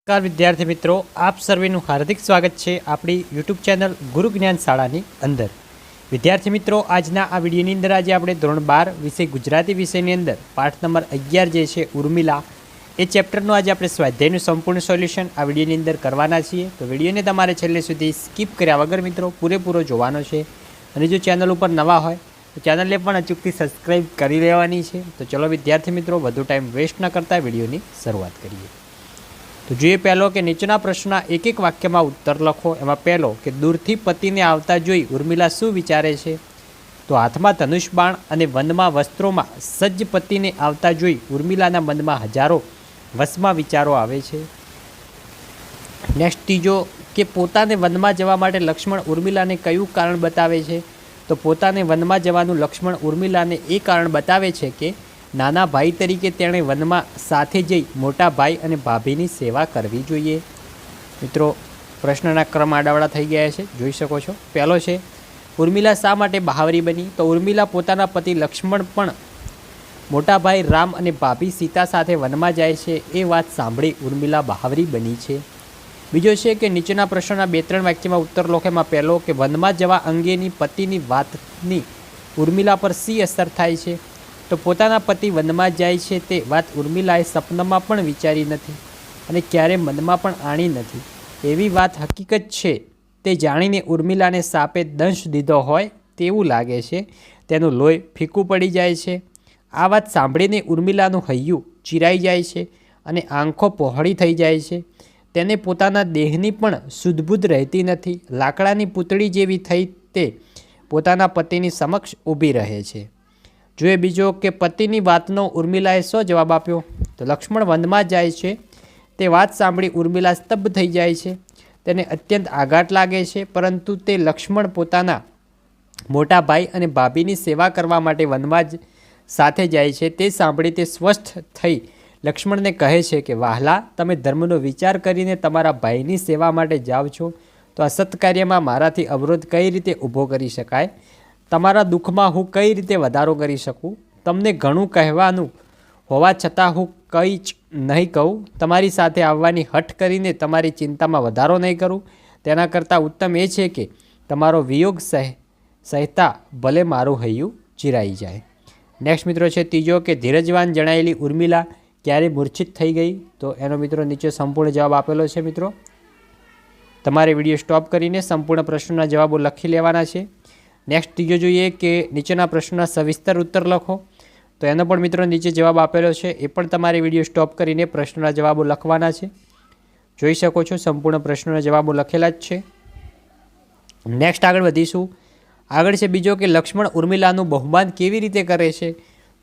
નમસ્કાર વિદ્યાર્થી મિત્રો, આપ સર્વેનું હાર્દિક સ્વાગત છે આપણી યુટ્યુબ ચેનલ ગુરુ જ્ઞાન શાળાની અંદર। વિદ્યાર્થી મિત્રો, આજના આ વિડીયોની અંદર આજે આપણે ધોરણ 12 વિષય ગુજરાતી વિષયની અંદર પાઠ નંબર 11 જે છે ઉર્મિલા એ ચેપ્ટરનું આજે આપણે સ્વાધ્યાયનું સંપૂર્ણ સોલ્યુશન આ વિડીયોની અંદર કરવાના છીએ। તો વિડીયોને તમારે છેલ્લે સુધી સ્કીપ કર્યા વગર મિત્રો પૂરેપૂરો જોવાનો છે અને જો ચેનલ ઉપર નવા હોય તો ચેનલને પણ અચૂકથી સબસ્ક્રાઈબ કરી લેવાની છે। તો ચલો વિદ્યાર્થી મિત્રો, વધુ ટાઈમ વેસ્ટ ન કરતા વિડીયોની શરૂઆત કરીએ। તો જોઈએ પહેલો કે નીચેના પ્રશ્નના એક એક વાક્યમાં ઉત્તર લખો। એમાં પહેલો કે દૂરથી પતિને આવતા જોઈ ઉર્મિલા શું વિચારે છે? તો હાથમાં ધનુષ બાણ અને વનમાં વસ્ત્રોમાં સજ્જ પતિને આવતા જોઈ ઉર્મિલાના મનમાં હજારો વશમાં વિચારો આવે છે। નેક્સ્ટ ત્રીજો કે પોતાને વનમાં જવા માટે લક્ષ્મણ ઉર્મિલાને કયું કારણ બતાવે છે? તો પોતાને વનમાં જવાનું લક્ષ્મણ ઉર્મિલાને એ કારણ બતાવે છે કે નાના ભાઈ તરીકે તેણે વનમાં સાથે જઈ મોટા ભાઈ અને ભાભીની સેવા કરવી જોઈએ। મિત્રો, પ્રશ્નના ક્રમ આડાવડા થઈ ગયા છે, જોઈ શકો છો। પહેલો છે ઉર્મિલા શા માટે બહાવરી બની? તો ઉર્મિલા પોતાના પતિ લક્ષ્મણ પણ મોટા ભાઈ રામ અને ભાભી સીતા સાથે વનમાં જાય છે એ વાત સાંભળી ઉર્મિલા બહાવરી બની છે। બીજો છે કે નીચેના પ્રશ્નના 2-3 વાક્યમાં ઉત્તર લખો। એમાં પહેલો કે વનમાં જવા અંગેની પતિની વાતની ઉર્મિલા પર શી અસર થાય છે? તો પોતાના પતિ વનમાં જાય છે તે વાત ઉર્મિલાએ સપનામાં પણ વિચારી નથી અને ક્યારે મનમાં પણ આણી નથી। એવી વાત હકીકત છે તે જાણીને ઉર્મિલાને સાપે દંશ દીધો હોય તેવું લાગે છે। તેનું લોહી ફીકું પડી જાય છે। આ વાત સાંભળીને ઉર્મિલાનું હૈયું ચીરાઈ જાય છે અને આંખો પહોળી થઈ જાય છે। તેને પોતાના દેહની પણ સુધબુધ રહેતી નથી। લાકડાની પૂતળી જેવી થઈ તે પોતાના પતિની સમક્ષ ઊભી રહે છે। જોઈએ બીજો કે પતિની વાતનો ઉર્મિલાએ શો જવાબ આપ્યો? તો લક્ષ્મણ વનમાં જાય છે તે વાત સાંભળી ઉર્મિલા સ્તબ્ધ થઈ જાય છે। તેને અત્યંત આઘાત લાગે છે, પરંતુ તે લક્ષ્મણ પોતાના મોટા ભાઈ અને ભાભીની સેવા કરવા માટે વનમાં જ સાથે જાય છે તે સાંભળી તે સ્વસ્થ થઈ લક્ષ્મણને કહે છે કે વહાલા, તમે ધર્મનો વિચાર કરીને તમારા ભાઈની સેવા માટે જાઓ છો તો આ સત્કાર્યમાં મારાથી અવરોધ કઈ રીતે ઊભો કરી શકાય? તમારા દુઃખમાં હું કઈ રીતે વધારો કરી શકું? તમને ઘણું કહેવાનું હોવા છતાં હું કંઈ જ નહીં કહું। તમારી સાથે આવવાની હઠ કરીને તમારી ચિંતામાં વધારો નહીં કરું। તેના કરતાં ઉત્તમ એ છે કે તમારો વિયોગ સહેતા ભલે મારું હૈયું ચીરાઈ જાય। નેક્સ્ટ મિત્રો છે ત્રીજો કે ધીરજવાન જણાયેલી ઉર્મિલા ક્યારે મૂર્છિત થઈ ગઈ? તો એનો મિત્રો નીચે સંપૂર્ણ જવાબ આપેલો છે। મિત્રો, તમારે વિડીયો સ્ટોપ કરીને સંપૂર્ણ પ્રશ્નોના જવાબો લખી લેવાના છે। નેક્સ્ટ ત્રીજો જોઈએ કે નીચેના પ્રશ્નોના સવિસ્તર ઉત્તર લખો। તો એનો પણ મિત્રો નીચે જવાબ આપેલો છે, એ પણ તમારે વિડીયો સ્ટોપ કરીને પ્રશ્નોના જવાબો લખવાના છે। જોઈ શકો છો સંપૂર્ણ પ્રશ્નોના જવાબો લખેલા જ છે। નેક્સ્ટ આગળ વધીશું। આગળ છે બીજો કે લક્ષ્મણ ઉર્મિલાનું બહુમાન કેવી રીતે કરે છે?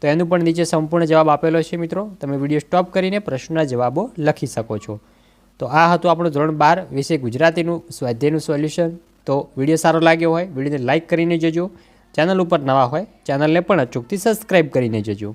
તો એનું પણ નીચે સંપૂર્ણ જવાબ આપેલો છે। મિત્રો, તમે વિડીયો સ્ટોપ કરીને પ્રશ્નોના જવાબો લખી શકો છો। તો આ હતું આપણું ધોરણ 12 વિષય ગુજરાતીનું સ્વાધ્યાયનું સોલ્યુશન। તો વિડીયો સારો લાગ્યો હોય વિડીયોને લાઇક કરીને જજો। ચેનલ ઉપર નવા હોય ચેનલને પણ અચૂકથી સબસ્ક્રાઈબ કરીને જજો।